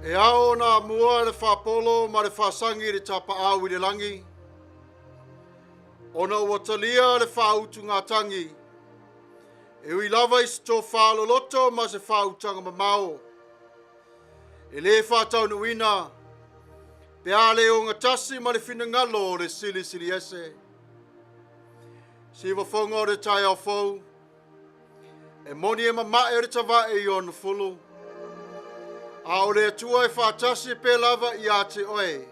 E ao na mua le whapolo ma le whasangi le Tapua'i le langi. Ona ua talia le whautu ngā tangi. E ui lava i sto whalo loto ma se whautanga mamao. E le whatau nuina. Pe ale o ngatasi ma le whina ngalo le sili sili ese. Siwa whongo le tai au fau. E moni e mamae re tawa e ion fulu. A o le atua e whatasi pe lava i a te oe.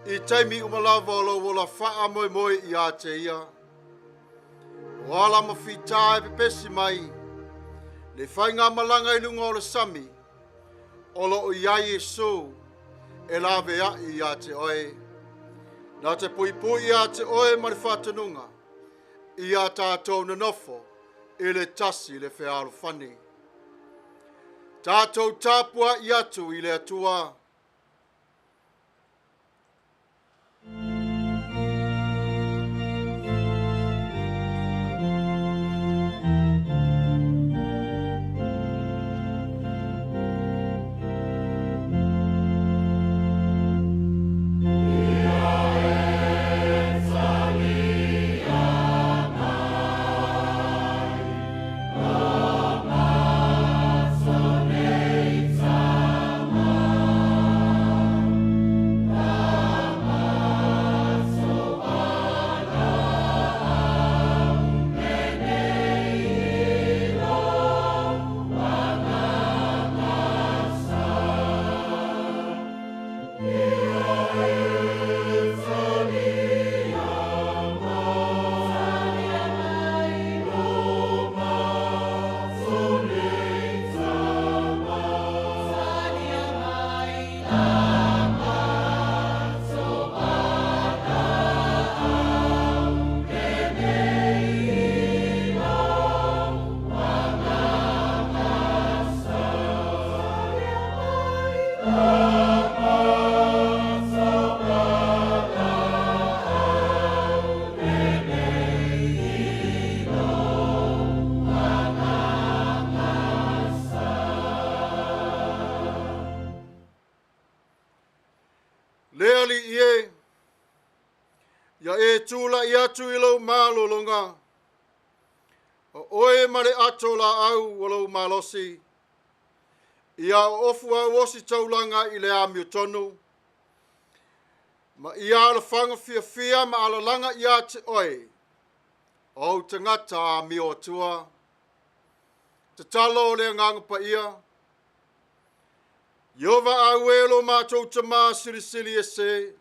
I taimi umalava o lo wola wha moe moe i a te ia. O ala mawhita e pepesi mai. Le whainga malanga i lunga o le Sami. O lo o iai e so. E lawe i a te oe. Nā te pui pui i a te oe ma le whatanunga. I a tātou na nofo. I le tasi le whearo whani. Tātou Tapua'i atu i le atua. Tula i atu i lau mālolonga. O oe mare ato la au o lau mālosi. Ia o ofu au osi taulanga i le amio tonu. Ma ia ala whanga fia fia ma ala langa i ate oe. O tangata a mio atua. Te talo o le nganga Paia. Iova au elo mātou tama siri siri e se.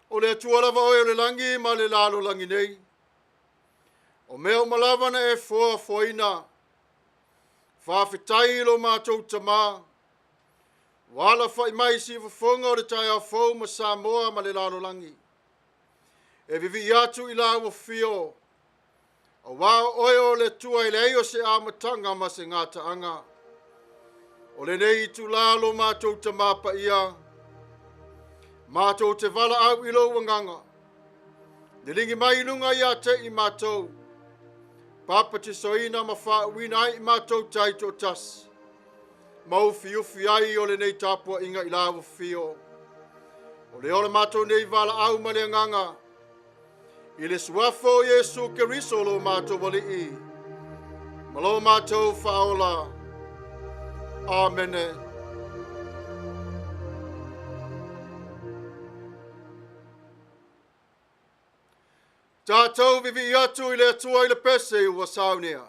O le atua lava oe o le langi ma le lalo langi nei. O mea o malavana e foa foina. Whawhitai lo mātou tama. Wala whai mai si whafonga o le tai au fau ma Samoa ma le lalo langi. E vivi atu i la ua fio. O wao oe o le tua i le eio se amatanga ma se ngata anga. O le nei tu lalo mātou tama Paia. Mātou te wala au i lo wanganga. Ne lingi mai lunga i a te i mātou. Papa te soina ma wha uina ai i mātou taito tas. Mau fiufi ai o le nei Tapua inga i lawa fio. O le ola mātou nei wala au ma le nganga. I le suafo Yesu Keriso lo mātou wali i. Malo mātou whaola. Amene. Tatou vivi atu i le atua i le pese ua Sauniga.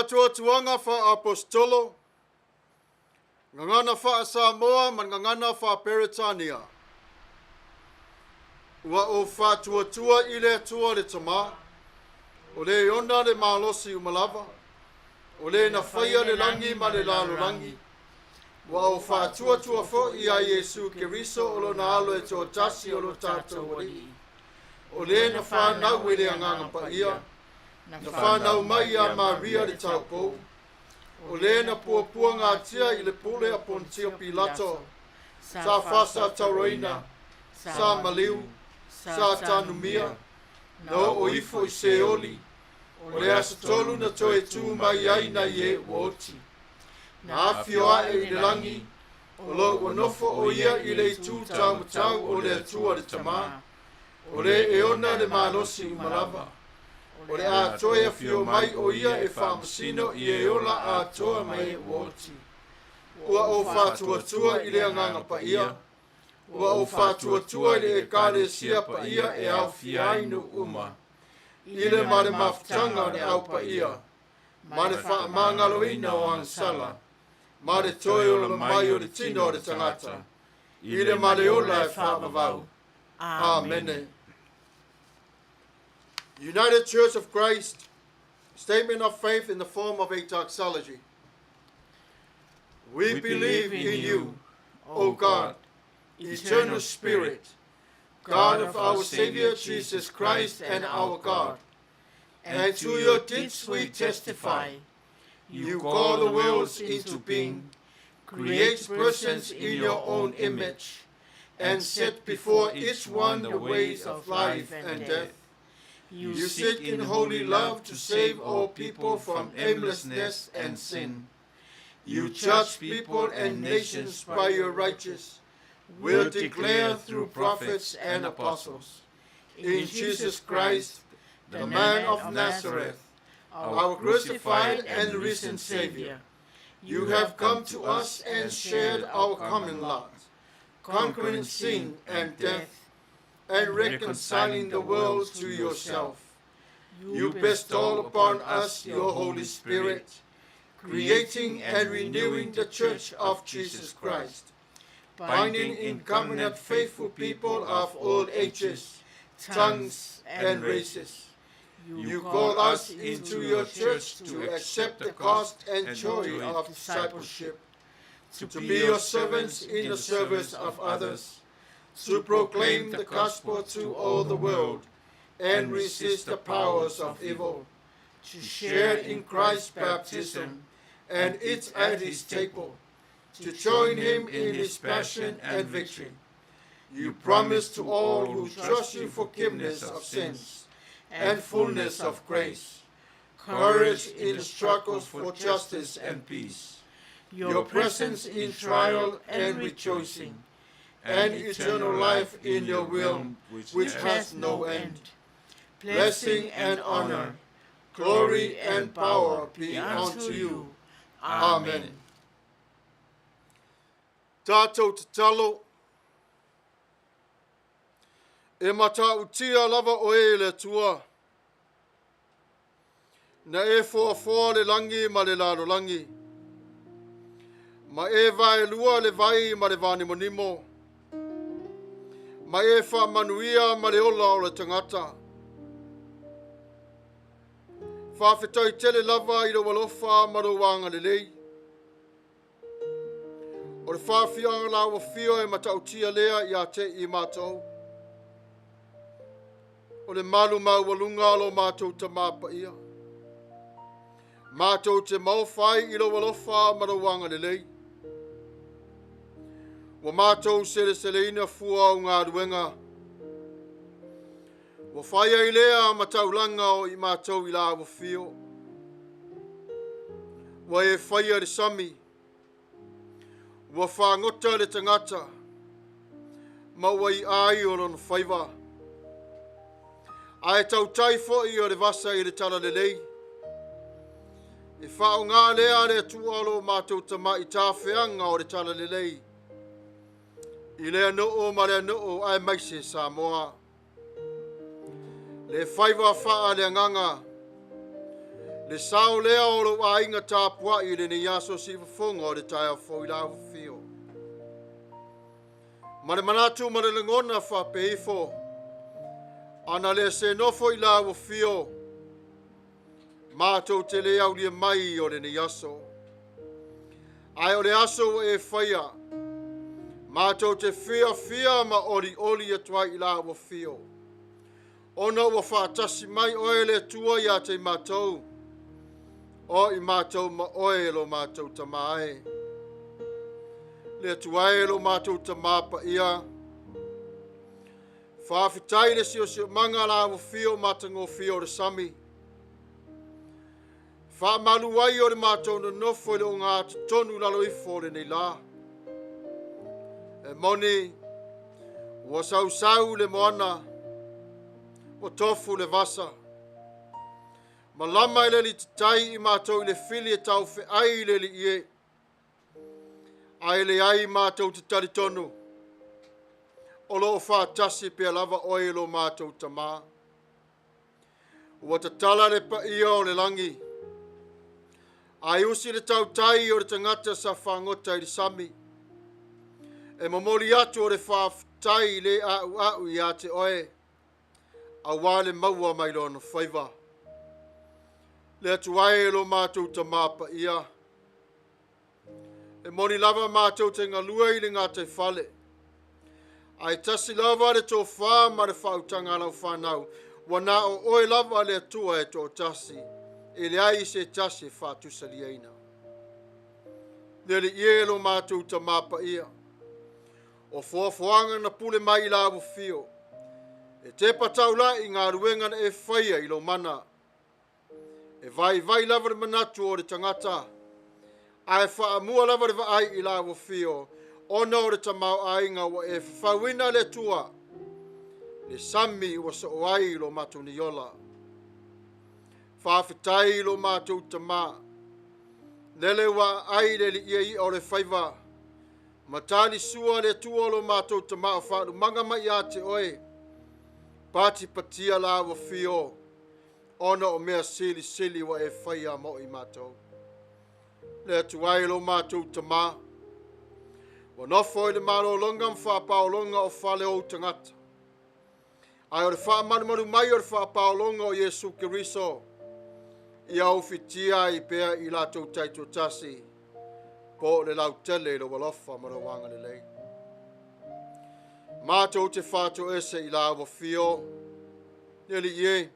Tuatuanga fa apostolo. Ngangana fa Samoa man ngangana fa Peritania. Ua o fa tuatua ile tua le tama. O le ona le malosi umalava. O le na faia le langi ma le lalo langi. Wa o fa tuatua fo ia Yesu Keriso o lo na alo e to tasi o lo tatou alii. O le na fa nau e le anganga Paia. Na fa nau Maia Maria le Tapua'i. O le na puapua ngā tia i le pule a Pontio Pilato. Sa fasa tauroina. Sa maliu. Sa tanumia. No o ifo i seoli. O le asatolu na toe tu mai ai na ye woti. Na afioa e i le langi. O lo wanofo o ia i le tu tau matau o le atua le tama. O le eona le malosi umalava. O le a toe a fio mai o ia e whamasino i e ola a toa mai e woti. Ua o whatuatua i le anganga Paia. Ua o whatuatua i le e kare sia Paia e au fiainu uma. I le mare mafutanga le au Paia. Mare wha mangaloina o ansala. Mare toe o le mai o le tino o le tangata. I le mare ola e whamavau. Amene. United Church of Christ, statement of faith in the form of a doxology. We believe in you, O God, eternal Spirit, God of our Savior Jesus Christ and our God. And to your deeds we testify. You call the worlds into being, create persons in your own image, and set before each one the ways of life and death. You seek in holy love to save all people from aimlessness and sin. You judge people and nations by your righteous will declare through prophets and apostles. In Jesus Christ, the man of Nazareth, our crucified and risen Savior, you have come to us and shared our common lot, conquering sin and death, and reconciling the world to yourself. You bestow upon us your Holy Spirit, creating and renewing the Church of Jesus Christ, binding in covenant faithful people of all ages, tongues, and races. You call us into your church to accept the cost and joy of discipleship, to be your servants in the service of others, to proclaim the gospel to all the world and resist the powers of evil, to share in Christ's baptism and eat at his table, to join him in his passion and victory. You promise to all who trust you forgiveness of sins and fullness of grace, courage in the struggles for justice and peace, your presence in trial and rejoicing, and eternal life in your will, which has no end. Blessing and honor, glory and power be unto you. Amen. Tatou te talo, e MANATU-AUTU lava o e le tua, na e foa le langi ma le lalo langi, ma e vai lua le vai ma le vani monimo, ma e wha Manuia ma le ola o le tangata. Whawhetau tele lava i lo walofa ma lo wanga le lei. O le whawhianga la wa fio e MANATU-AUTU lea i a te i mātou. O le malu mau walunga lo mātou ta māpaia. Mātou te mauwhai i lo walofa ma lo wanga le lei. Wa mātou sele fua o ngā ruenga. Wa Faia i lea mataulanga o i mātou i la wa fio. Wa e Faia le Sami. Wa whangota le tangata. Ma wa i ai o lon whaiva. A e tau taifo i o le vasa i le tala le lei. E whao ngā lea le tualo mātou tama i tāwheanga o le tala le lei. I lea noo ma lea noo ai maise Samoa. Le whaiva wha le nganga. Le sao lea o lo ainga Tapua'i le ni aso sifafonga o le taia fo ila fio. Ma le manatu ma le lengona whapeifo. Ana le se nofo ila fio. Mātou te le au lia mai o le ni aso. Ai o le aso e Faia. Mātou te fia ma oli atua ila fio. Ona ua whaatasi mai oe le tua ia te mātou. O i mātou ma oe lo mātou tamae. Le tuae lo mātou tamapa ia. Whaafitai le sio manga la fio matango fio le Sami. Whaamalu ai o le mātou no nofo le o ngā tonu lalo ifo le nei la. E moni, ua sau le moana, o tofu le vasa. Ma lama ile li titai i mātou i le fili e tau fe ai le li ie. Ai le ai mātou te tali tonu. O lo whaatasi pe lava oe lo mātou tamā. Ua ta tala le pa ia o le langi. Ai usi le tau tai o le tangata sa whangota i le Sami. E mamoli atu o le whaafitai le au i a te oe. A wale maua mai lono whaiva. Le atu ai lo mātou tamapa ia. E moni lava mātou te ngalua i le ngā te whale. Ai tasi lava le tō whā ma le whautanga lau whanau. Wana o oe lava le atua e tō tasi. E le ai se tasi whātusali eina. Le le ie lo mātou tamapa ia. O fuafuanga na pule mai la fio. E te patau la i ngā ruenga na e Faia i lo mana. E vai lava le manatu o le tangata. Ai whaamua lava le vaai i la fio. Ona o le tamau ainga wa e whawina le tua. Le Sami wa sa oai lo matu ni yola. Whawhitai lo matu tama. Lele wa ai le li iei o le whaiva. Matali sua le tua lo matu tama o whaadu manga mai a te oe. Pati patia la wa fio. Ona o mea sili wa e Faia mo i mātou. Le tuai lo mātou tama. Wa nofo i le malo longa whapaolonga o whale o tangata. Ai o le whaamanu mai o le whapaolonga o Yesu Keriso. I au fitia i pea i lātou taito tasi. Po le lau tele lo walofa mara wanga le lei. Mātou te whātou ese i la wa fio. Neli ie.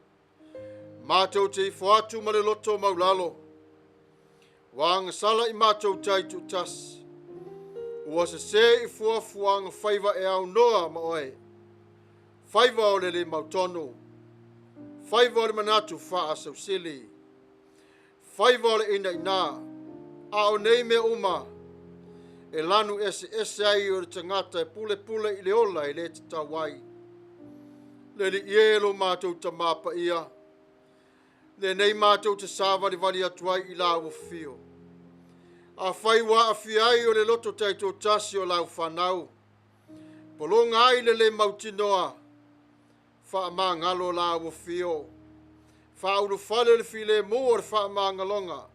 Mātou te i whātu ma le loto maulalo. Wanga sala i mātou taito tasi. Ua se i fuafuanga whaiva e au noa ma oe. Whaiva o le mautonu. Whaiva o le manatu wha asau sili. Whaiva o le ina. A o nei me uma. E lanu ese ai o le tangata e pule i le ola i le te tawai. Le li ielo mātou tamapa ia. Le nei mātou te sāwari wali atuai i la fio. A whaiwa a fiai o le loto taito tasi o lau whanau. Polonga ai le mautinoa. Wha maa ngalo la fio. Wha uru whale le file mo o le wha maa ngalonga.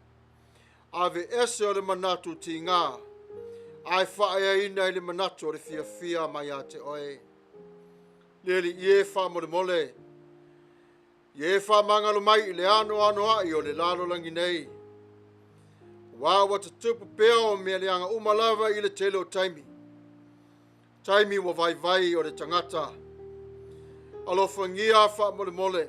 Ave ese o le manatu ti ngā. Ai wha ea ina i le manatu o le fia mai a te oe. Leli ie wha mole. Ie wha maa ngalo mai i le ano ai o le lalo langi nei. Wa te tupu pea o mea leanga umalava i le tele o taimi. Taimi wa vai o le tangata. Alofangia wha mole.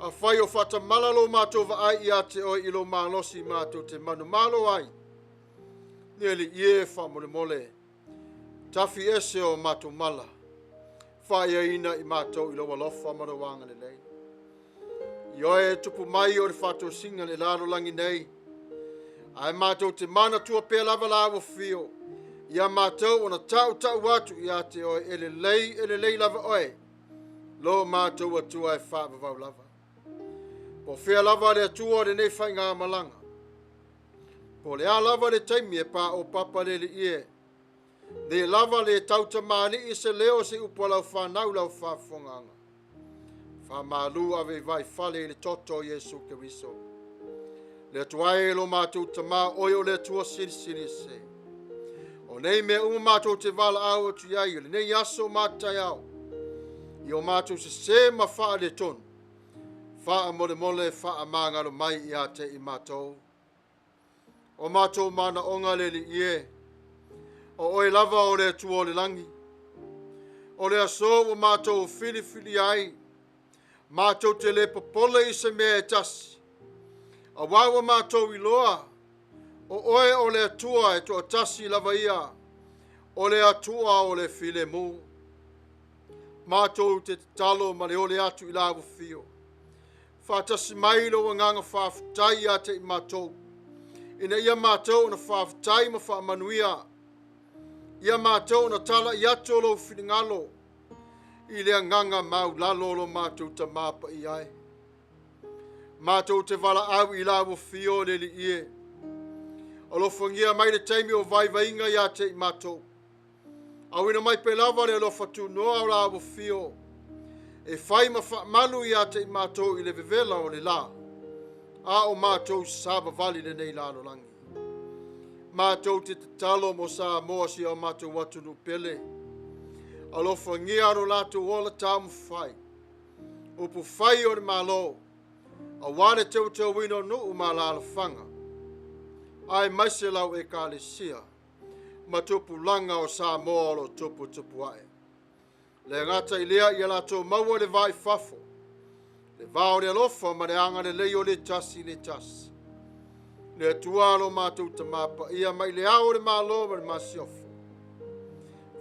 A whai o whata malalo mātou wa ai i ate o ilo mālosi mātou te manu malo ai. Neli ie wha mole. Tafi ese o mātou mala. Whai a ina i mātou ilo walofa marawanga le lei. Ioe tupu mai o le whatou singa le laro langi nei. Ai mātou te manatua pēr lava fio. Ia mātou ona tau watu i ate oe ele lei lava oe. Lo mātou atua e whaavavau lava. Po whea lava le atua le nei whai ngā malanga. Po le a lava le taimi e pā o papa le ie. Le lava le tauta mani i se leo se upo lau whanau lau whafonganga. Wha malu ave vai fale le toto Yesu Keriso. Le tuai lo mātou tama oi o le tua siri se. O nei me mātou te vala au atu iai, le nei aso mātai au. I o mātou se ma faa le tonu. Faa mole faa mangalo mai I a te I mātou. O mātou mana onga le li ie. O oi lava o le tua o le langi. O le aso o mātou fili ai. Mātou te le popole I se mea tasi. A wawa mātou I loa. O oe o le atua e to tasi lava ia. O le atua o le file mu. Mātou te talo ma le ole atu I lawa fio. Whātasi mai lo nganga whaafutai a te I mātou. Ina ia mātou na whaafutai ma wha Manuia. Ia mātou na tala I atu lo whingalo. I lea nganga mau lalo lo mātou ta māpa I ai. Mātou te wala au I lawa fio le li ie. Alofongia mai le taimi o vai ia te I mātou. Awina mai pe lava le alofa tu noa o lawa fio. E whai ma wha malu ia te I mātou I le vevela o le la. A o mātou saba vali le nei lalo langi. Mātou te talo mo sa moa si o mātou watu nu pele. Alofa ngia ro lato wala tamu whai. Upu whai o le malo. A wane teu wino nuu ma lalo whanga. Ai maise lau e ka le sia. Ma tupu langa o sa moa lo Tapua'i. Le ngata I lea I lato maua le vai fafo. Le vao le alofa ma le anga le leo le tasi. Le atua lo mātou tamapa ia mai le ao le malo ma le masiofo.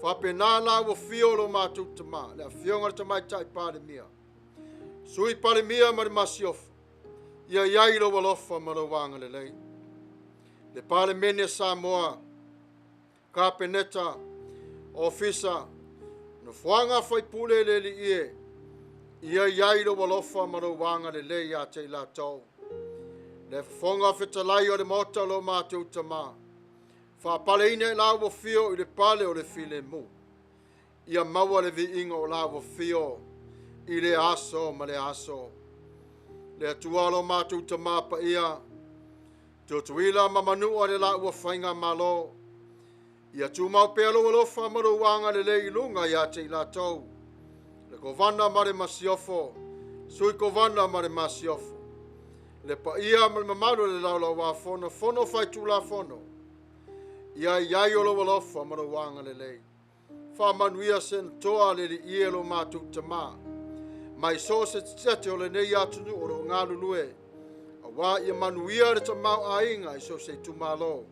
Whapena la wa fio lo mātou tama. Le a fionga le tamai tai pāle mia. Sui pāle mia ma le masiofo. Ia iai lo walofa ma lo wanga le lei. Le pāle mene Samoa. Kapeneta. Ofisa. No fuanga fai pule le li ie. Ia iai lo walofa ma lo wanga le lei a te la tau. Le fonga fetalai o le mota lo mātou tama. Fa pale ine la wo fio I le pale o le file mu. Ia maua le vi inga o la wo fio. I le aso ma le aso. Le atua lo mātou tama pa ia. Tutuila ma manua le la ua whainga malo. Ia tu mau pelo walofa ma lo wanga le le ilunga ia te I la tau. Le kovana ma le masiofo. Sui kovana ma le masiofo. Le pa ia ma le mamaru le laula wa fono. Fono faitu la fono. Ia iai o lo walofa ma lo wanga le lei. Fa Manuia sen toa le li ie lo mātou tama. Mai so se tete o le nei atunu o lo ngā lulue. A wā ia Manuia le tamau a inga I so se tumalo.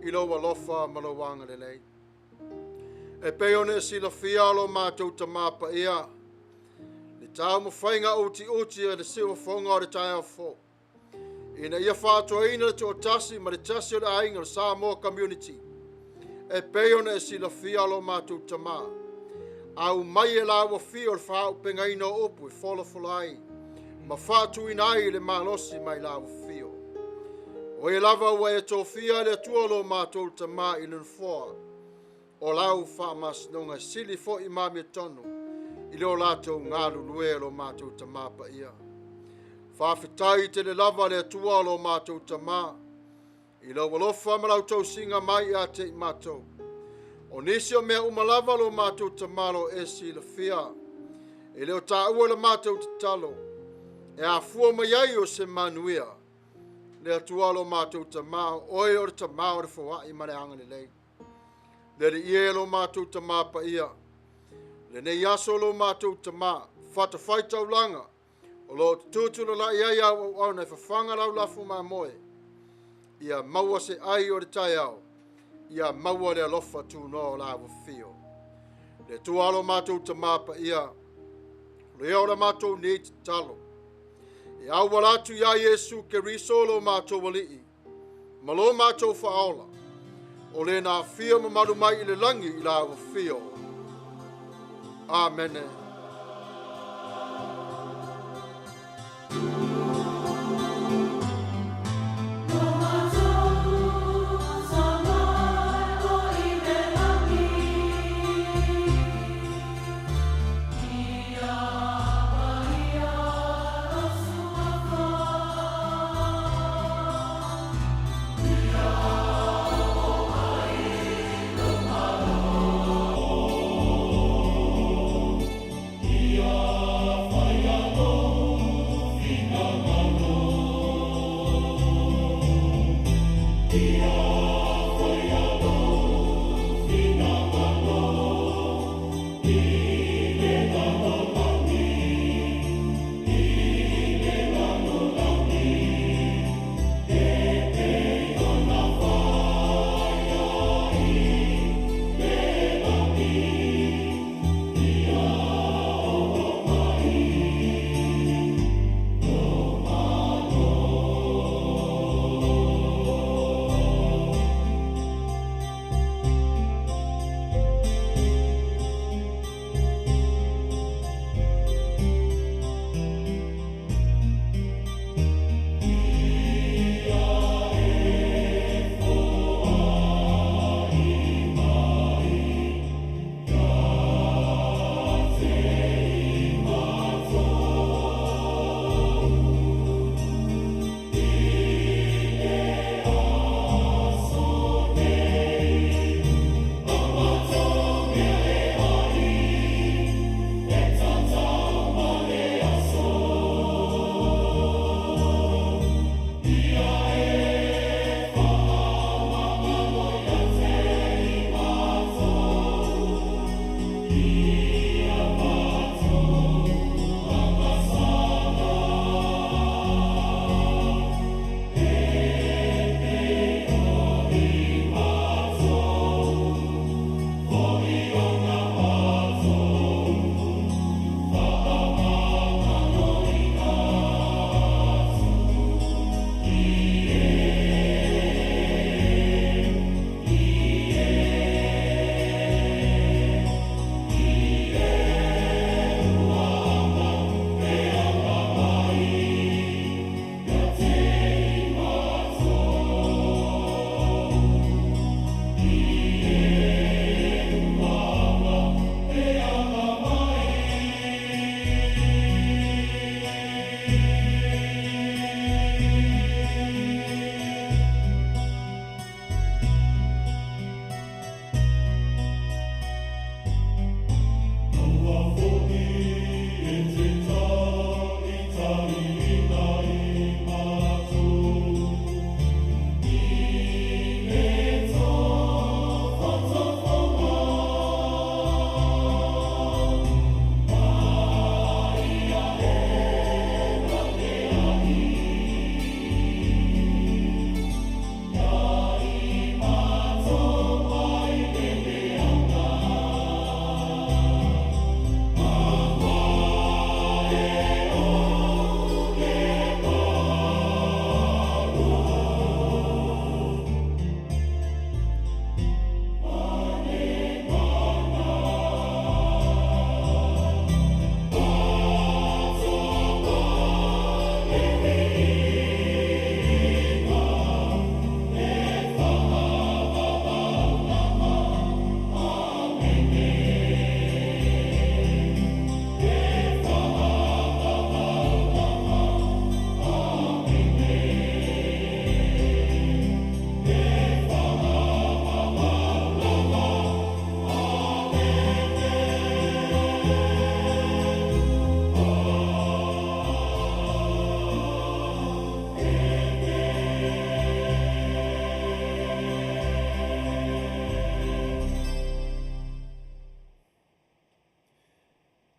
I lo walofa ma lo wanga le lei. E peone sila fia lo mātou tama pa ia. Le tau mo whainga uti e le siwa whonga o le tai au fo. Ina ia whātua ina le to tasi ma le tasi o le ainga le Samoa community. E peona e sila fia lo mātou tama. Au mai e la wa fia o le whāu penga ina opu e wholafulai. Ma whātu ina ai le malosi mai la wa fia. O e lava wa e tō fia le atua lo mātou tama I le nfoa. O lau whaamas nonga sili fo I mami tonu. I leo lato ngā lulue lo mātou tama pa ia. Whawhitai te le lava le atua lo mātou tama. I lo walofa ma lau tau singa mai a te I mātou. O nisi o mea umalava lo mātou tamalo e si la fia. E leo tā ua le mātou te talo. E a fua mai ai o se Manuia. Le atua lo mātou tamao. Oi o le tamao le fawai ma le anga le lei. Le le ie lo mātou tama pa ia. Le ne yaso lo mātou tama. Fata FAITAU langa. O lo tutula la ia ia o na whawhanga lau lafu ma moe. Ia maua se ai o le tai au. Ia maua le alofa tu no la wa fio. Le tualo mātou tama pa ia. Le ora mātou ni te talo. E au walatu ia Yesu ke riso lo mātou walii. Malo mātou whaola. O le nā fio mamaru mai I le langi I la wa fio. Amene.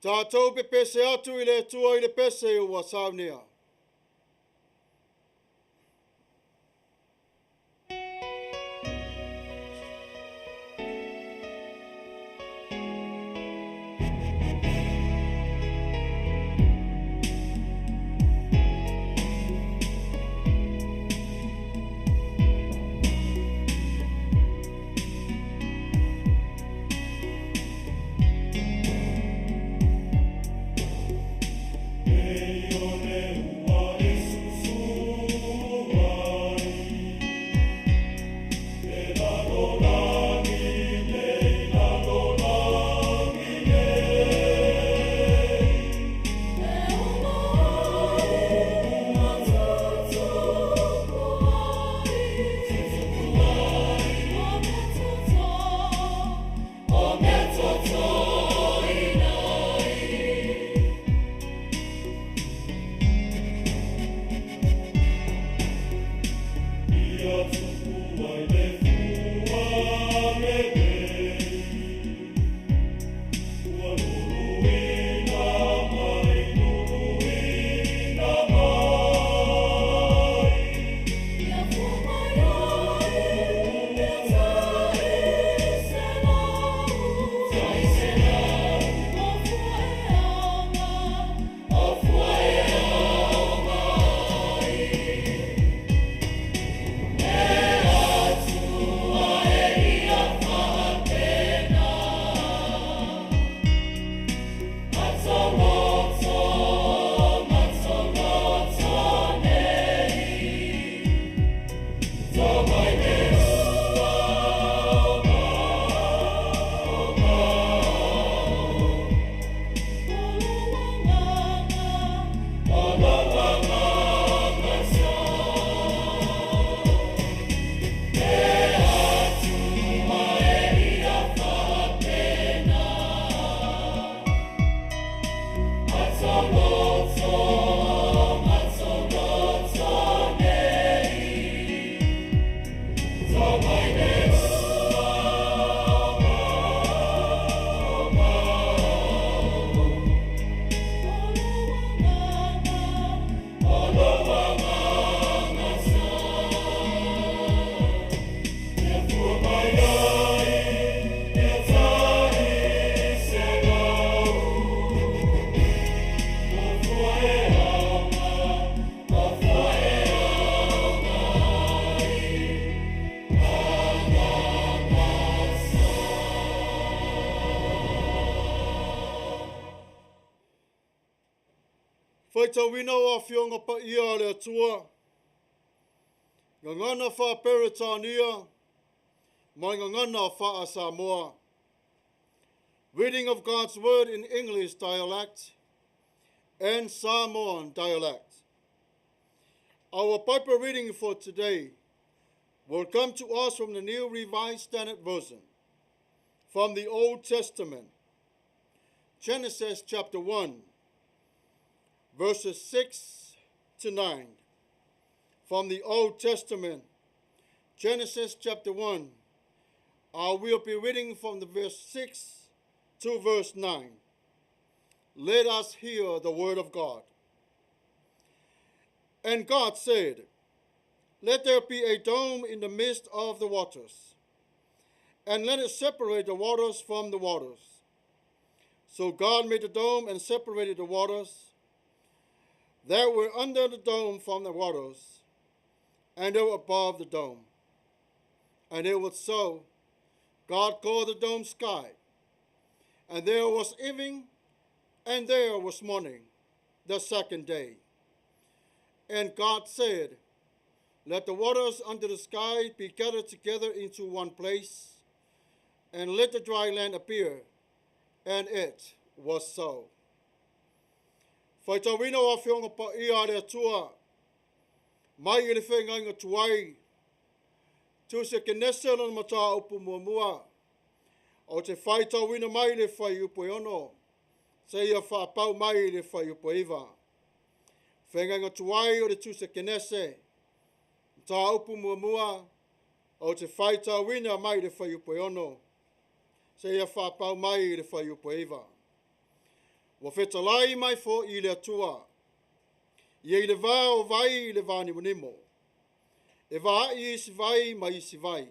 Tatou pe pese atu I le tua I le pese ua Sauniga. FAITAU wina o Fionga Paia le Atua. Ngangana fa Peritania. Mai ngangana fa Samoa. Reading of God's Word in English dialect and Samoan dialect. Our Bible reading for today will come to us from the New Revised Standard Version, from the Old Testament, Genesis chapter 1, verses 6 to 9. From the Old Testament, Genesis chapter 1, I will be reading from the verse 6 to verse 9. Let us hear the word of God. And God said, let there be a dome in the midst of the waters, and let it separate the waters from the waters. So God made the dome and separated the waters that were under the dome from the waters, and they were above the dome. And it was so. God called the dome sky. And there was evening, and there was morning, the second day. And God said, let the waters under the sky be gathered together into one place, and let the dry land appear. And it was so. FAITAU wina o Fionga Paia le Atua. Mai le whenga Tuavao. TUSI Kenese lana Mataupu muamua. O te FAITAU wina mai le whai upo ono. Se ia whapau mai le whai upo iwa. Whenga Tuavao o le TUSI Kenese. Mataupu muamua. O te FAITAU wina mai le whai upo ono. Se ia whapau mai le whai upo iwa. Wa fetalai mai fo I le atua. Ia I le vao vai I le vani manimo. E vai I si vai mai si vai.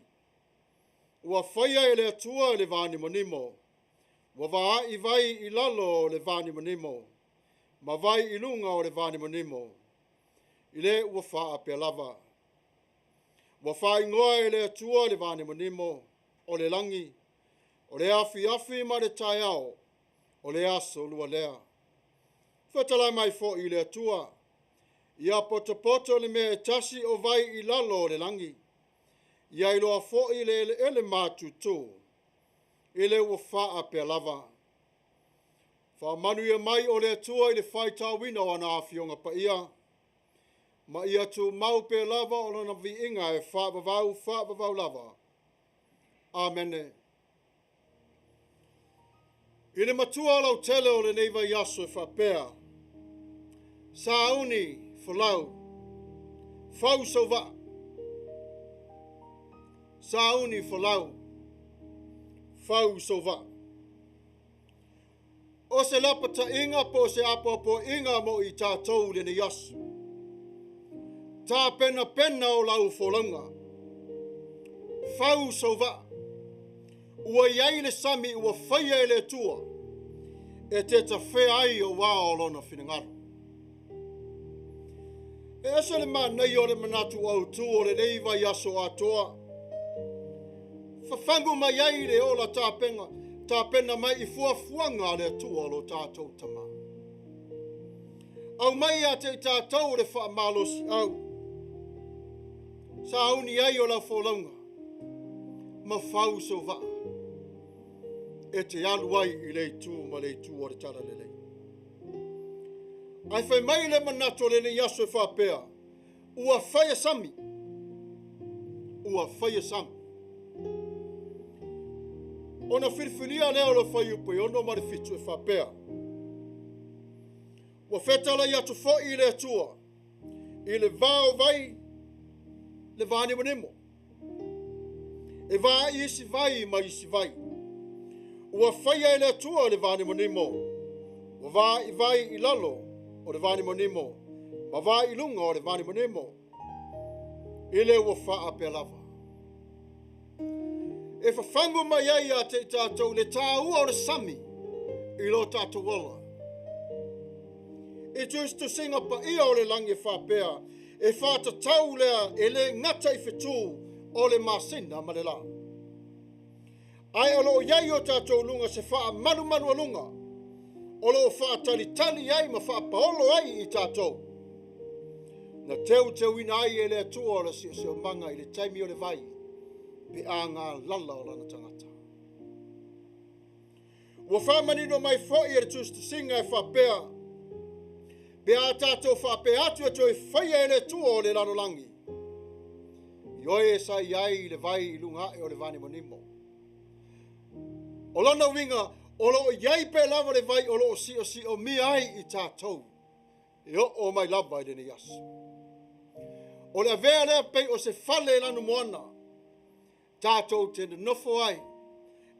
Ua faia I le atua I le vani manimo. Wa vai I lalo o le vani manimo. Ma vai I lunga o le vani manimo. I le ua faa pe lava. Wa faa ingoa I le atua le vani manimo. O le langi. O le afi ma le taiao. O le aso lua lea. Whetala mai fo I le atua. Ia poto le mea tasi o vai I lalo o le langi. Ia I loa fo I le ele MANATU-AUTU. I le ua faa pe lava. Fa Manuia mai o le atua I le FAITAU wina o ana awhionga Paia. Ma ia tu mau pe lava o lana vi inga e faa vavau lava. Amene. I le matua lau tele o le neiva yaso e whapea. Sauni folau. Fau sauva. Sauni folau. Fau sauva. O se lapata inga po se apopo inga mo I Tatou le ne yasu. Ta pena o lau folanga. Fau sauva. Ua iai le Sami ua Faia I le Atua. E te tawhea ai o wā o lona whinangaro. E asa le mānei o le MANATU-AUTU o le neiva yaso Atua. Whawhangu mai ai le ola tā pena mai I fuafuanga le atua lo tātou tama. Au mai a te tātou le whaamalosi au. Sa auni ai o la wholonga. Ma whau so va. E te alu ai I le tū ma le tū o le tara lelei. Ai whai mai le manato le ne yaso e whapea. Ua whaia Sami. Ua whaia Sami. Ona whirwhiria leo lo whai upe ono ma le fitu e whapea. Ua whetala I atu fo I le atua. I le vao vai. Le vani manemo. E vai I si vai ma I si vai. Ua whaia I le atua le vani manemo. Ua vai I lalo o le vani manemo. Ma vai I lunga o le vani manemo. I le ua wha pe lava. E whawhangu mai ai a te tātou le tāua o le Sami. I lo tātou wala. E tu singa pa ia o le langi whapea. E whātatau lea e le ngata I whetū o le māsina ma le la. Ai o loo iai o tātou lunga se wha manu a lunga. O loo wha tali ai ma wha paolo ai I tātou. Na teu ina ai e le atua o le si o manga I le taimi o le vai. Pe a ngā lala o lana tangata. Ua wha manino mai fo I e tu singa e whapea. Pe a tātou whape atu e toi whaia e le tua o le lanolangi. Ioe e sa iai le vai I lunga e o le vani manimo. O lana winga, o lo iai pe lava le vai o lo si o mi ai I tātou. E o mai lava I le ne yasu. O le avea lea pei o se fale lanu moana. Tātou te nofo ai.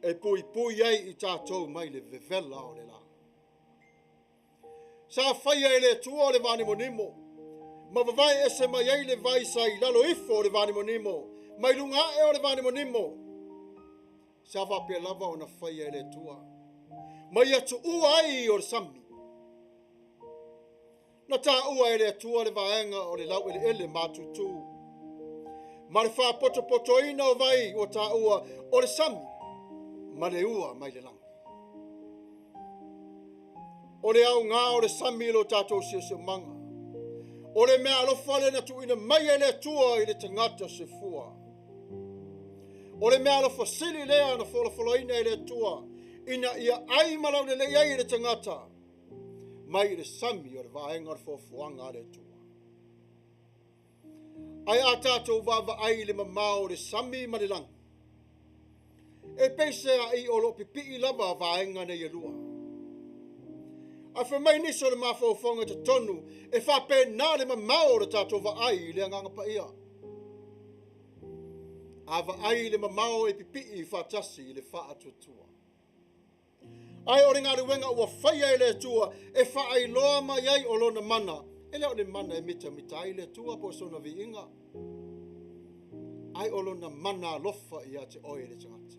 E pui ai I tātou mai le vevela o le la. Sa whaia e le tua o le vani monimo. Ma vavai e se mai ai le vai sai lalo ifo o le vani monimo. Mai lunga e o le vani monimo. Sa vape lava o na whaia e le tua. Mai atu ua ai o le Sami. Na tā ua e le tua le vaenga o le lau ele MANATU-AUTU. Ma le wha poto ina o vai o tā ua o le Sami. Ma le ua mai le langa. O le au ngā o le Sami lo tātou se manga. O le mea alofa le na tu ina mai e le tua I le tangata se fua. O le mea alofa sili lea na fola ina I le tua. Ina ia ai malau le lea I le tangata. Mai I le Sami o le vaenga o fuanga le tua. Ai a tātou vava ai le mamao le Sami ma le lang. E peise a I o lo pipi lava vaenga ne yelua. A whamai niso le mawhauwhanga te tonu, e whape nā le mamao le tātou wa ai le anganga Paia. A wa ai le mamao e pipi I whatasi I le whaatutua. Ai ore ngā ruenga ua whaia ele tua, e whaai loa mai ai o lona mana. Ele o le mana e mita mita ele tua po sona vi inga. Ai o lona mana lofa ia te oe le tangata.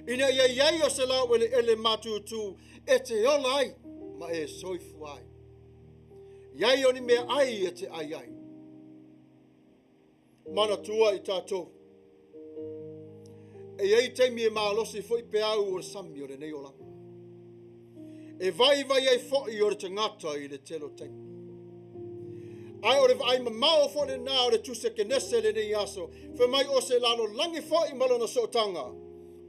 Ina ia iai o se lau ele matu-autu, e te ola ai, ma e soifu ai. Iai o ni mea ai e te ai ai. MANATU-AUTU Tatou. E iei teimi e maalosi foi pe au o le Sami o le nei ola. E vai ai foi o le tangata i le telo teimi. Ai o le vai mamao fo le nā o le TUSI Kenese le nei aso. Fe mai o se lalo langi fo i malona sotanga.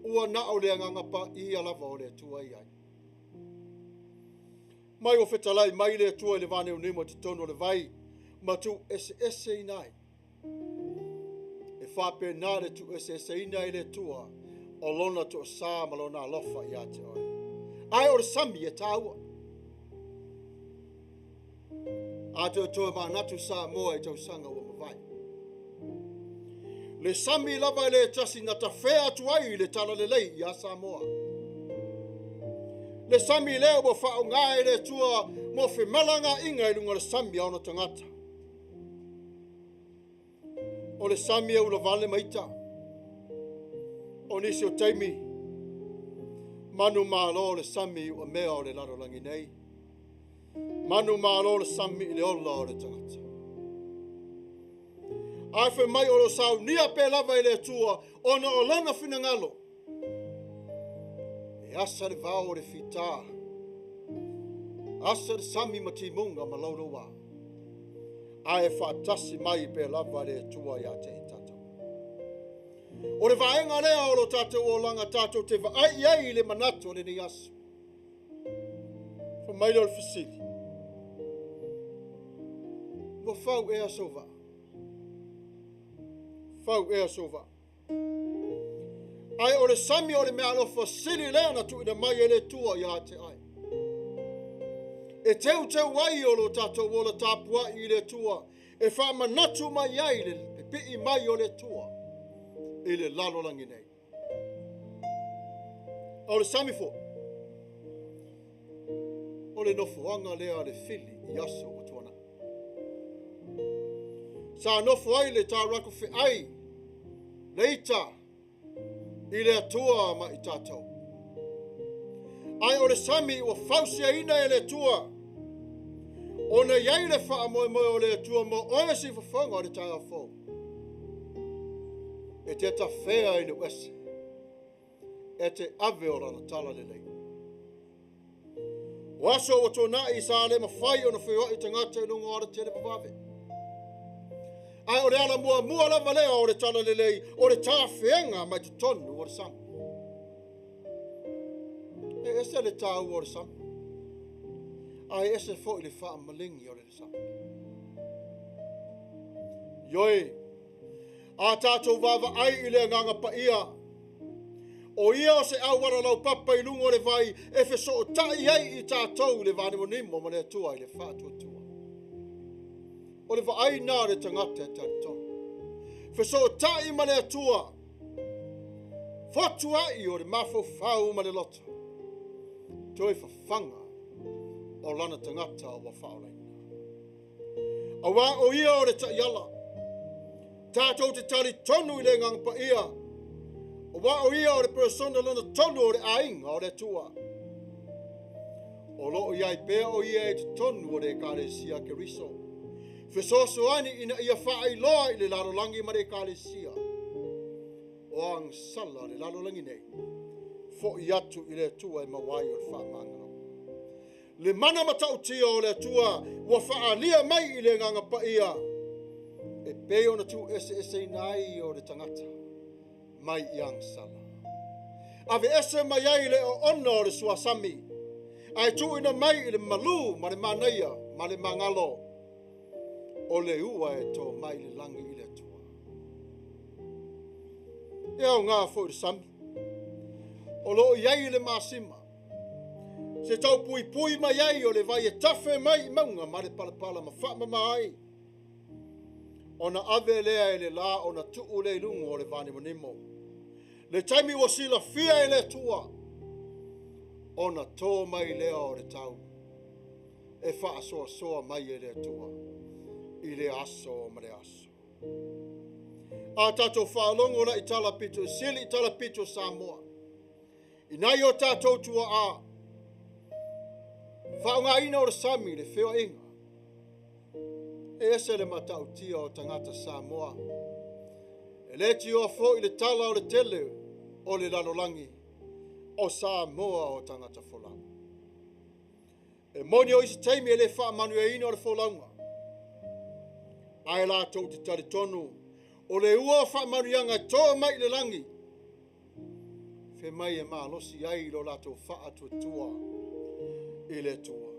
Ua na o le angangapa i alava o le atua i ai. Mai o fetalai mai le atua i le vane unimo te tono le vai. Matu ese i nai. E whape nā le tu ese i nai le atua. O lona to sa malona alofa i ate oi. Ai o le Sami e tāua. Atua toa manatu sa moa i tau sanga ua mawai. Le Sami lava le tasi Matafeo Tuavao le tala le lei i a Samoa. Le Sami leo mo whao ngā le tua mo whemalanga inga i lunga le Sami au na tangata. O le Sami au la vale maita. O nisi o teimi. Manu malo le Sami o mea o le laro langi nei. Manu malo le Sami i le ola o le tangata. Ai fe mai o lo Sauniga pe lava i le tua ona o lana finangalo. E asa le vao o le fita. Asa le Sami matimunga ma laulo wa. Ai whaatasi mai pe lava le tua ia te i Tatou. O le vaenga lea o lo Tatou o langa Tatou te vaai iai le manatu o le ni asu. Fa mai lo le fisili. Wa fau e asova. Fau e asova. Ai o le Sami o le mea alofa sili lea na tu ina mai e le tua ia te ai. E teu ai o lo Tatou o le Tapua'i i le tua. E wha manatu mai ai le pipii mai o le tua. I le lalo langi nei. O le Sami fo. O le nofuanga lea le fili i aso o tuana. Sa nofu ai le tā rako whi ai. Leita. I le atua ma i Tatou. Ai o le Sami ua fausia ina e le tua. O na iai le wha moe o le tua mo oe si whawhanga o le tai au fō. E te tawhea i le wese. E te ave o rana tala le lei. O aso o tōna i sa le mawhai o na whiwa i tangata i lunga ora te le papawe. Ai o le ala mua lava lea o le tala le lei, o le tā whenga mai te tonu o le Sami. E ese le tāu o le Sami. Ai ese fo i le wha malingi o le Sami. Ioi, a tātou wawa ai i le nganga Paia. O ia o se awara lau papa i lungo le vai, e fe so o tai ai i tātou le vane monimo ma le atua i le wha tua. O le vai nā le tangata e tātou. Fe so o tai ma le atua. Fotua'i o le mafofau ma le loto. Toi whawhanga o lana tangata o wa whaoleina. Awa o ia o le taiala. Tātou te tari tonu i le ngang Paia. O wa o ia o le persona lana tonu o le ainga o le tua. O lo iai pēr o ia e te tonu o le kālesia ke riso. Fesoso ani ina ia whaai loa i le larolangi ma le kālesia. O ang sala le larolangi nei. Fo i atu i le tua e mawai o le whaamangano. Le mana matautia o le tua wa whaalia mai i le nganga Paia. E peo na tu ese nai o le tangata. Mai i ang sala. Ave ese mai ai le o ona o le sua Sami. Ai tu ina mai i le malu ma le Manuia ma le mangalo. O le ua e tō mai le langi i le tua. E au ngā fo i le Sami. O lo iai le masima. Se tau pui mai ai o le vai e tafe mai maunga ma le palapala ma wha mai. O na ave lea e le la o na tuu le lungo o le vane monimo. Le taimi wa sila fia e le tua. ona tō mai lea o le tau. E whaasoa soa mai e le tua. I le aso ma le aso. A tatou whaalongo na i tala pito, sili i tala pito Samoa. I nai o tatou tua a. Whaunga ina o le Sami le whio inga. E ese le matau tia o tangata Samoa. E le tio a fo i le tala o le tele o le lalolangi o Samoa o tangata folau. E moni o isi teimi e le wha Manuia ina o le folaunga. Ai la tau te tari tonu o le ua wha Manuianga tō mai le langi. Fe mai e maa losi ai lo la tau wha atua tua i le tua.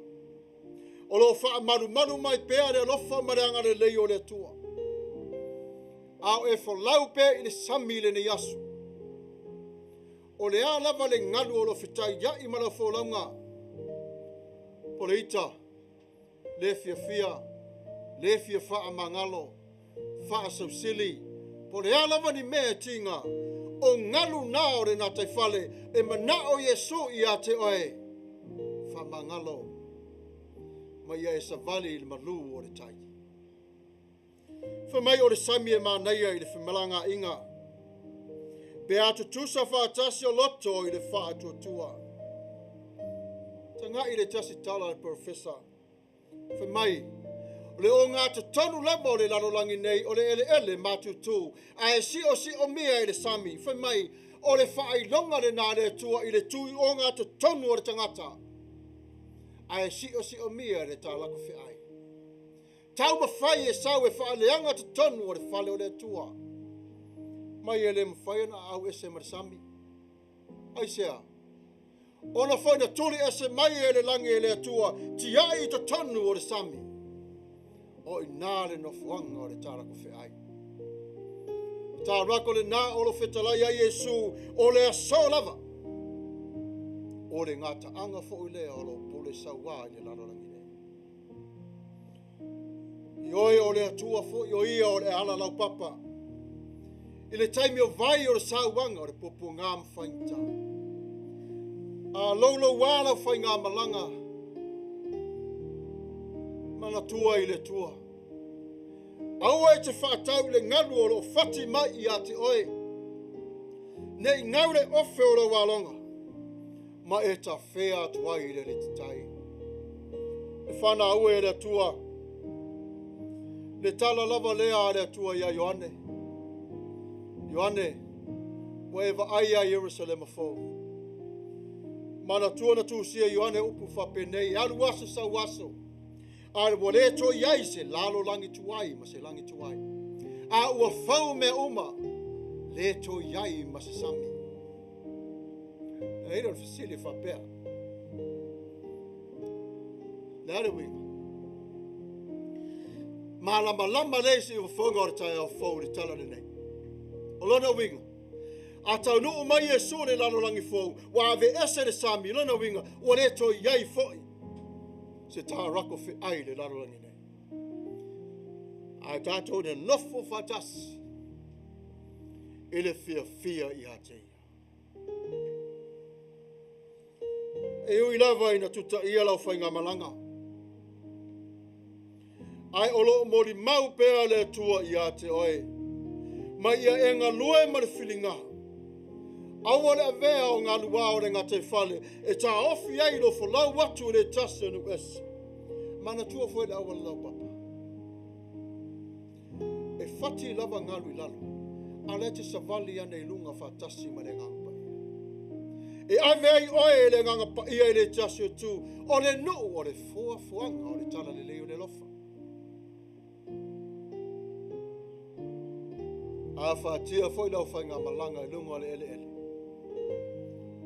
O lo wha manu mai pēa le lofa mareanga le lei o le tua. Au e folau pē i le Sami le ne yasu. O le a lava le ngalu o lo fitai ya i mara folaunga. Po le ita, le fia, le fia wha mangalo, wha sausili. Po le a lava ni mea tinga, o ngalu nao re na tai fale, e manao Yesu i a te oe. Wha mangalo, Maia e savali i le malu o le tai. Wha mai o le Sami e Maia i le whamalanga inga. Pe atu tusa wha atasi o loto i le wha atua tua. Tanga i le tasi tala le professor. Wha mai, le o ngā te tonu lama o le lalolangi nei o le ele MANATU-AUTU. A e si o mea i le Sami. Wha mai, o le wha ai longa le nā le tua i le tui o ngā te tonu o le tangata. A e si o mea le tā lako whi ai. Tau mawhai e sau e wha leanga te tonu o le whale o le tua. Mai e le mawhai na au ese ma le Sami. Ai sea. Ona whai na tuli ese mai e le langi e le tua. Ti ai te tonu o le Sami. O i nā le nofuanga o le tā lako whi ai. Tā rako le nā o lo whetalai ai Yesu o le aso lava. O le ngata anga fo i lea o lo pole sawa i le lalolangi nei. I oe o le atua fo i o ia o le ala lau papa. I le taimi o vai o le sauwanga o le popo ngā mwhainta. A lolo wala whai ngā malanga. Manatua i le tua. Aua e te whaatau le nganu o lo whati mai i a te oe. Ne i ngaure ofe o lo walonga. Ma e ta whea tua i le te tai. E whana aua e le tua. Le tala lava lea a le tua ia Ioane. Ioane, wa e ai a Jerusalem fo. Manatua na TUSI Ioane upu whapenei. Alu waso sa waso. A wale to iai se lalo langi tuai ma se langi tuai. A ua whau me uma le to iai ma se Sami. E ira fasili whapea. Nare winga. Malama le se ua whaunga o tai au whau le tala nei. O lona winga. A tau nuu mai e so le lalo langi whau. Wa ave ese le Sami. Lona winga. Ua le to iai whai. Se tā rako whi ai le lalolangi nei. Ai tātou ne nofo whatasi. E le fia i hateia. E ui lava ina tuta ia lau whai ngā malanga. Ai olo mori mau pēa le tua i hate oe. Mai ia e ngā lue ma le whilinga. Aua le avea o ngā lua o re ngā te whale, e tā ofi ai lo whalau watu le tasa nu esi. Manatua foi le awa lau papa. E whati lava ngā lui lalo, a le te savali ane i lunga whatasi ma le nganga pa ia. E ave ai oe le nganga pa ia i le tasi o tū, o le no o le fuanga o le tala le leo le lofa. A whatia foi lau whai ngā malanga i lunga o le ele.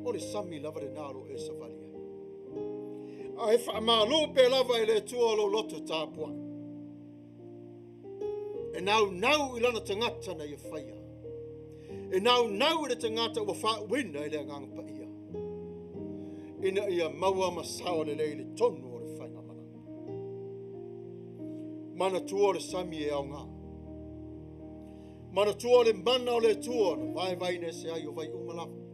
O le Sami lava le naro e savali. Ai whaamalu pe lava i le tua lo loto Tapua'i. E nau i lana tangata na ia Faia. E nau i le tangata ua whaawina i le nganga pa ia. Ina ia maua masawa le le tonu o le whainga mana. Manatua o le Sami e au ngā. Manatua o le mana o le tua na vai ne se ai o vai umalawa.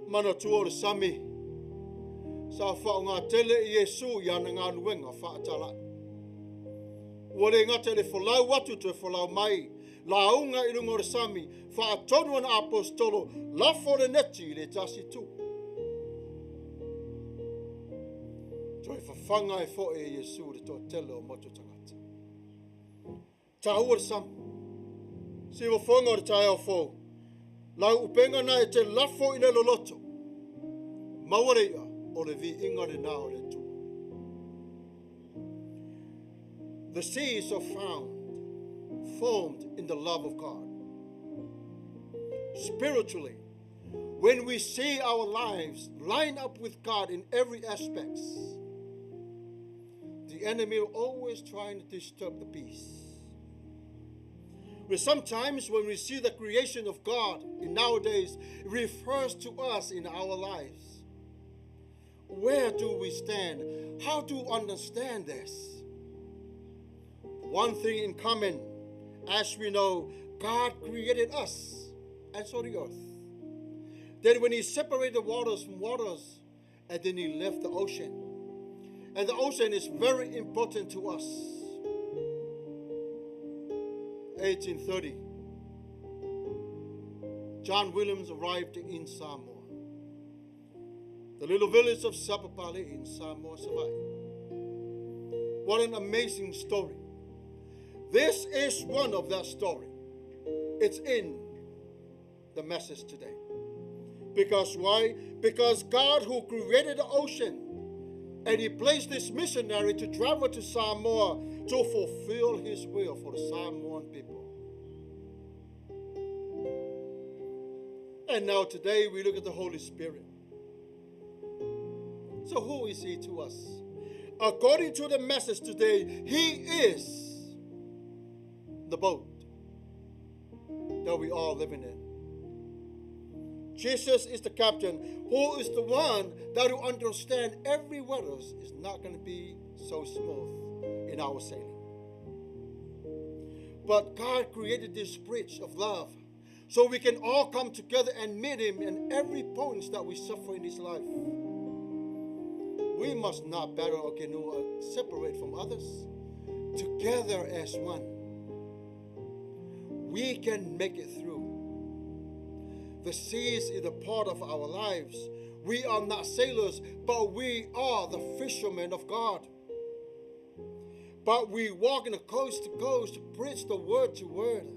Manatua o le Sami sa whao ngā tele I Yesu I ana ngā nuenga whaatala. Ua le ngata le whalau atu te whalau mai, la unga I runga o le Sami, whaatonu ana apostolo, lafo le neti I le tasi tu. Toi whawhanga e fo e Yesu le tō tele o motu tangata. Ta ua le Sami, si wa whonga o le tai au fo, lau upenga na e te lafo I le loloto, maua ia o le vi inga le nā o le tu. The seas are formed in the love of God. Spiritually, when we see our lives line up with God in every aspect, the enemy will always try to disturb the peace. But sometimes when we see the creation of God in nowadays, it refers to us in our lives. Where do we stand? How to understand this? One thing in common, as we know, God created us, and so the earth. Then when He separated the waters from waters, and then He left the ocean. And the ocean is very important to us. 1830, John Williams arrived in Samoa. The little village of Tapua'i in Samoa, Savai. What an amazing story. This is one of that story. It's in the message today. Because why? Because God who created the ocean and He placed this missionary to travel to Samoa to fulfill His will for the Samoan people. And now today we look at the Holy Spirit. So who is He to us? According to the message today, He is the boat that we are living in. Jesus is the captain, who is the one that will understand every weather is not going to be so smooth in our sailing. But God created this bridge of love so we can all come together and meet Him in every point that we suffer in this life. We must not battle or canoe or separate from others. Together as one, we can make it through. The seas is a part of our lives. We are not sailors, but we are the fishermen of God. But we walk in a coast to coast to preach the word to word.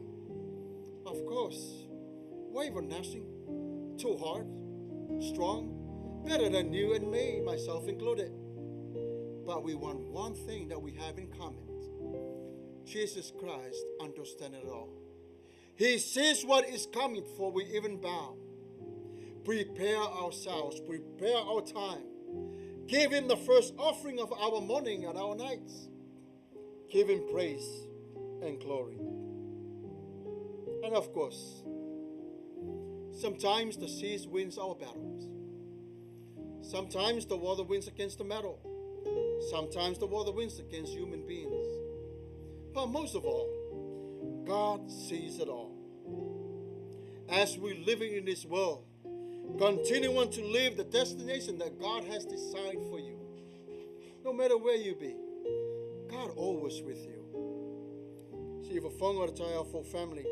Of course, waver nothing, too hard, strong, better than you and me, myself included. But we want one thing that we have in common. Jesus Christ understands it all. He sees what is coming before we even bow. Prepare ourselves, prepare our time. Give Him the first offering of our morning and our nights. Give Him praise and glory. And of course, sometimes the seas wins our battles. Sometimes the water wins against the metal. Sometimes the water wins against human beings. But most of all, God sees it all. As we're living in this world, continuing to live the destination that God has designed for you. No matter where you be, God always with you. See, if a whanga o tai for family,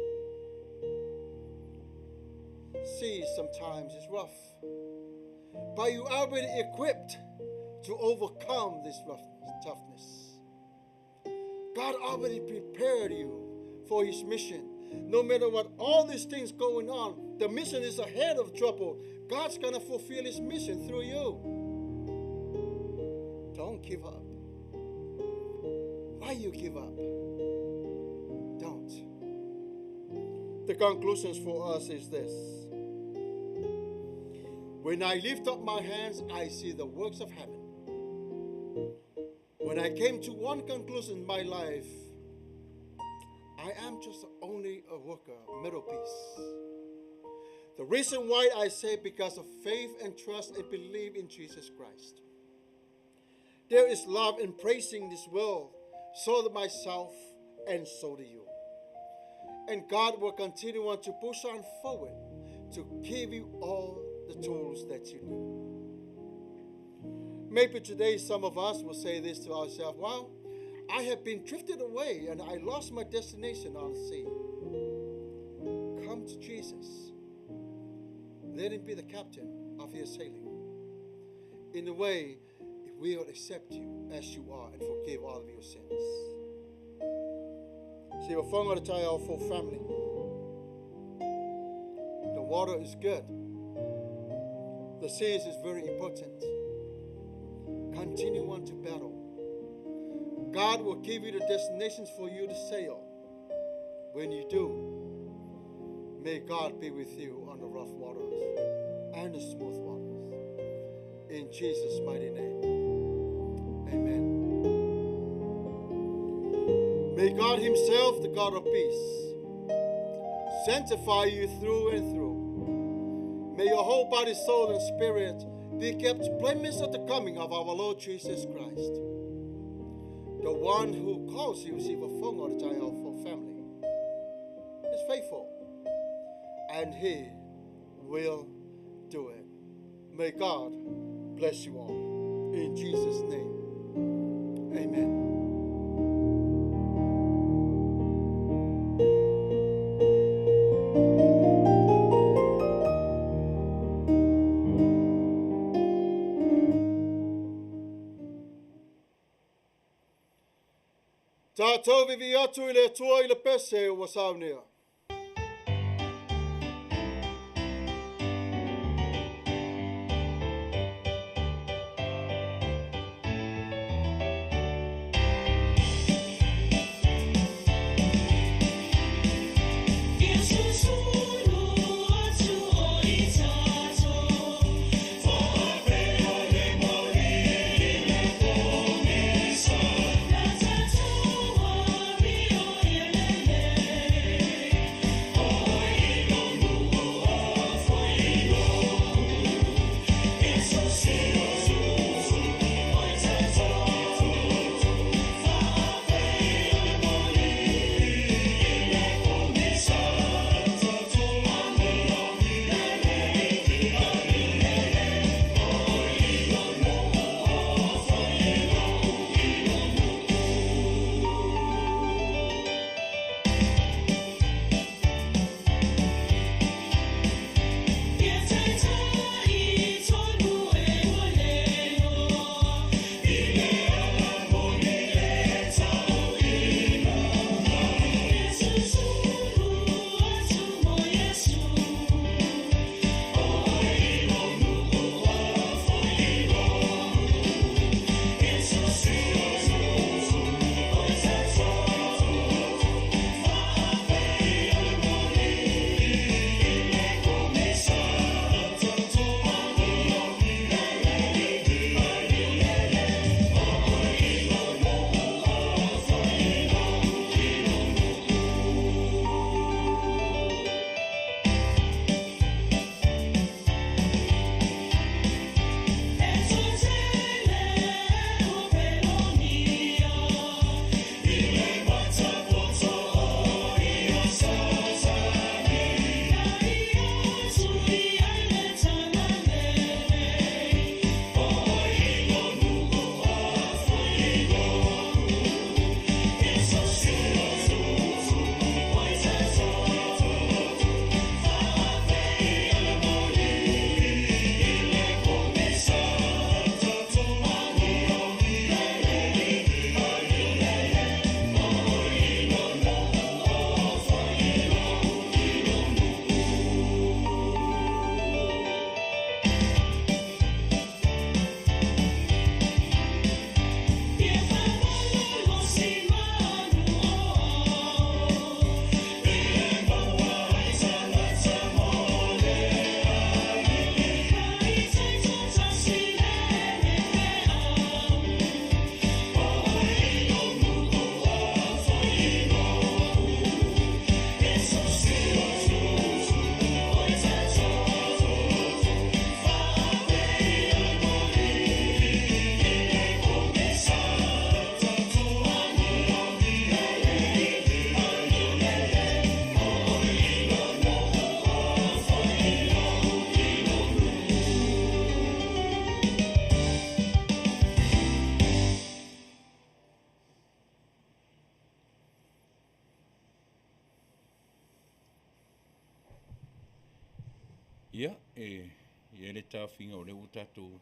see, sometimes it's rough. But you are already equipped to overcome this toughness. God already prepared you for His mission. No matter what all these things going on, the mission is ahead of trouble. God's going to fulfill His mission through you. Don't give up. Why you give up? Don't. The conclusions for us is this. When I lift up my hands, I see the works of heaven. When I came to one conclusion in my life, I am just only a worker, a middle piece. The reason why I say because of faith and trust and believe in Jesus Christ. There is love in praising this world, so to myself and so to you. And God will continue on to push on forward to give you all the tools that you need. Maybe today some of us will say this to ourselves, well, I have been drifted away and I lost my destination on the sea. Come to Jesus. Let him be the captain of your sailing. In a way, he will accept you as you are and forgive all of your sins. See, we're from the Tagata full family. The water is good. The seas is very important. Continue on to battle. God will give you the destinations for you to sail. When you do, may God be with you on the rough waters and the smooth waters. In Jesus' mighty name. Amen. May God himself, the God of peace, sanctify you through and through. May your whole body, soul, and spirit be kept blameless at the coming of our Lord Jesus Christ. The one who calls you, Ifoga, the Tagata family, is faithful, and he will do it. May God bless you all. In Jesus' name, amen. Tatou vivi atu I le atua I le pese o Sauniga. Ia, ia le tāwhinga o leo tātou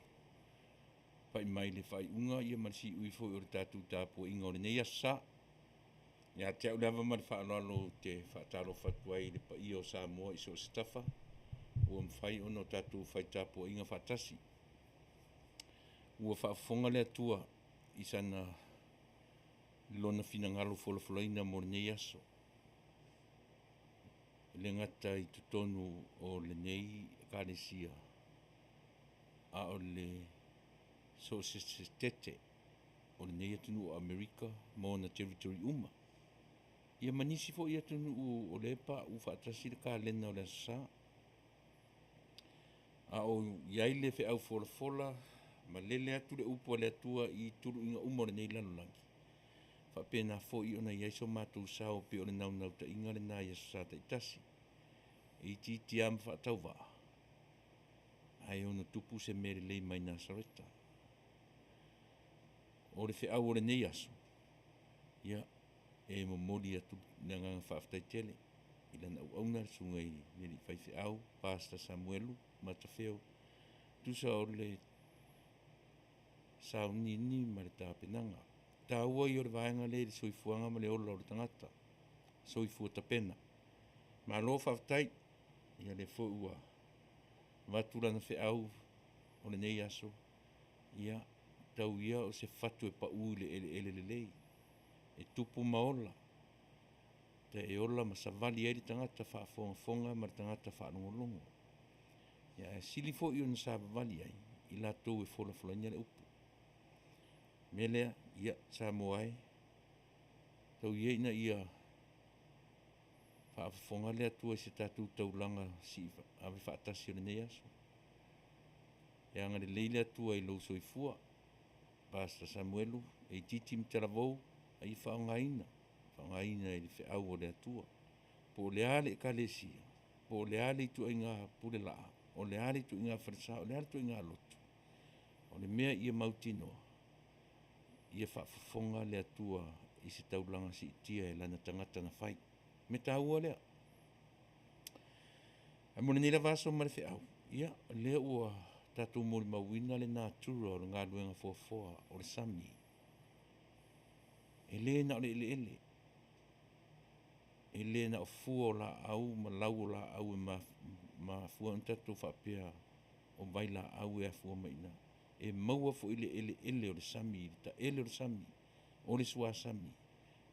pai mai le whai unga, ia marisi ui fo o le tātou tāpua inga o le nei asa. Ia te au lewa mara whaanalo te whaatalo whatuai le pa i o Samoa i so stafa. Ua mwhai ono tātou whai tāpua inga whaatasi. Ua whaafonga le atua i sana lona finangalo wholawhalaina mo le nei aso. Le ngata i tutonu o le nei kāresia a o le so se tete o le nei atunu o Amerika mo na territory uma. Ia manisi fo i atunu o le pa u whaatasi le kālena o le asa. A o iai le whi au fola ma lele atu le upo le atua i turu inga uma o le nei lanolangi. Whapena fo i ona iai so mātou sao pe o le nau ta inga le nā iaso sa ta itasi. I ti am whaatau wa. Ai ono tupu se mere lei mai nā sareta. O le whi au o le nei aso. Ia, e mo mori atu nanganga whaaftai tele. I lana au auna sunga i neri whai whi au, Pastor Samuelu, Matafeo. Tusa o le Saunini ma le tāpenanga. Tā ua i o le vaenga le soifuanga ma le ola o le tangata. Soifua tapena. Ma lo whaaftai, ia le fo ua. Vaturana whi au o le nei aso. Ia, tau ia o se fatu e pa ui le ele lei. E tupu maola. Te e ola ma savali eri tangata whaafonga ma le tangata whaanongolongo. Ia e sili fo i o na savali ai. I la tau e fola nia le upu. Melea, ia, Samoai. Tau ia ina ia whaafonga lea tua se tātou taulanga si awe whaatasi o le nei aso. E anga le leile atua i lau soifua. Pastor Samuelu, e titi Tuavao, ai whaongaina. Whaongaina e le whiau o le atua. Po le ale e kalesia. Po le ale i tu inga pule laa. O le ale i tu inga wharisa. O le ale tu inga lotu. O le mea ia mautinoa. Ia whaafonga le atua i se taulanga si tia e lana tangata na whai. Me tā ua lea. Ai mone nila vaso ma le whiau. Ia, lea ua tātou mori mawina le nātura o le ngā luenga fua o le Sami. E le na o le ele. E le na o fua o la au, ma lau o la au e ma fua untatou whapea o vai la au e a fua maina. E maua fo ile ele o le Sami, ta ele o le Sami, o le sua Sami.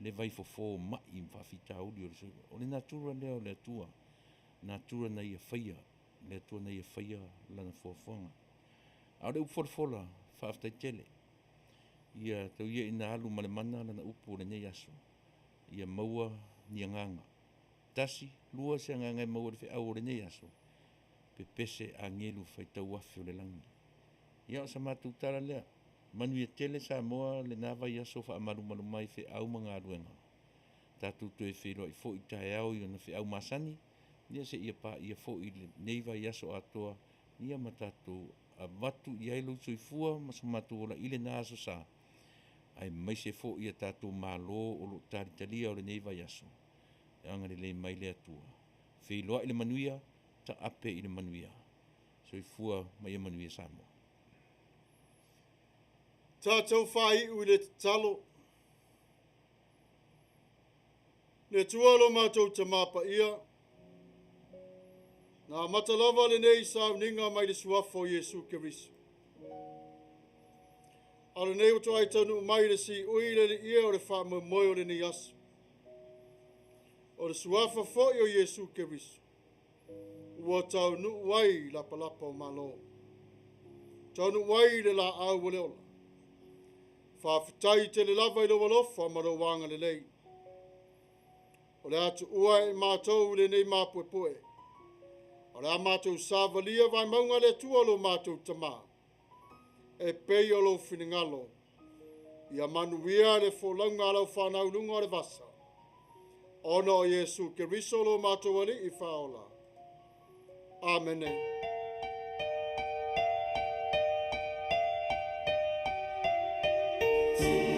Le vai fo mai in FAITAU o le soiva. O le natura lea o le atua. Natura na ia Faia. Le atua na ia Faia lana fuafuanga. A le ufola whaaftai tele. Ia tau ia ina alu male mana lana upo le nei aso. Ia maua ni anganga. Tasi, lua se anganga e maua le whiau o le nei aso. Pe pese a ngelu FAITAU afe o le langi. Ia o sa mātou tala lea. Manuia tele Samoa le nava ia so wha amaru mai whi au mga aruenga. Tatou tu e whiro i fo i tae au i ona whi au masani. Nia se ia pa ia fo i le neiva ia so atoa. Nia ma tatou a watu i ailu soifua ma so mātou ola ile nā aso sa. Ai mai se fo ia tatou mālo o lo taritalia o le neiva ia so. E anga le mai le atua. Whiloa i le Manuia, ta ape i le Manuia. Soifua mai e Manuia Samoa. Tātou whai ui le talo. Le tualo mātou te mapa ia. Nā matalava le nei Sauniga mai le suafo Yesu Keriso. Ale nei o to ai tanu mai le si ui le ia o le wha moi o le ni aso. O le suafa fo i o Yesu Keriso. Ua tau nu wai la palapa o malo. Tau nu wai le la au o le ola. Whaafitai te le lava i lo walofa ma lo wanga le lei. O le atu ua e mātou le nei māpuepue. O le a mātou sāvalia vai maunga le tua lo mātou tamā. E pei o lo finingalo. Ia manuia le fōlaunga lau whanau lunga le vasa. Ona o Yesu Keriso lo mātou ali i whaola. Amene. See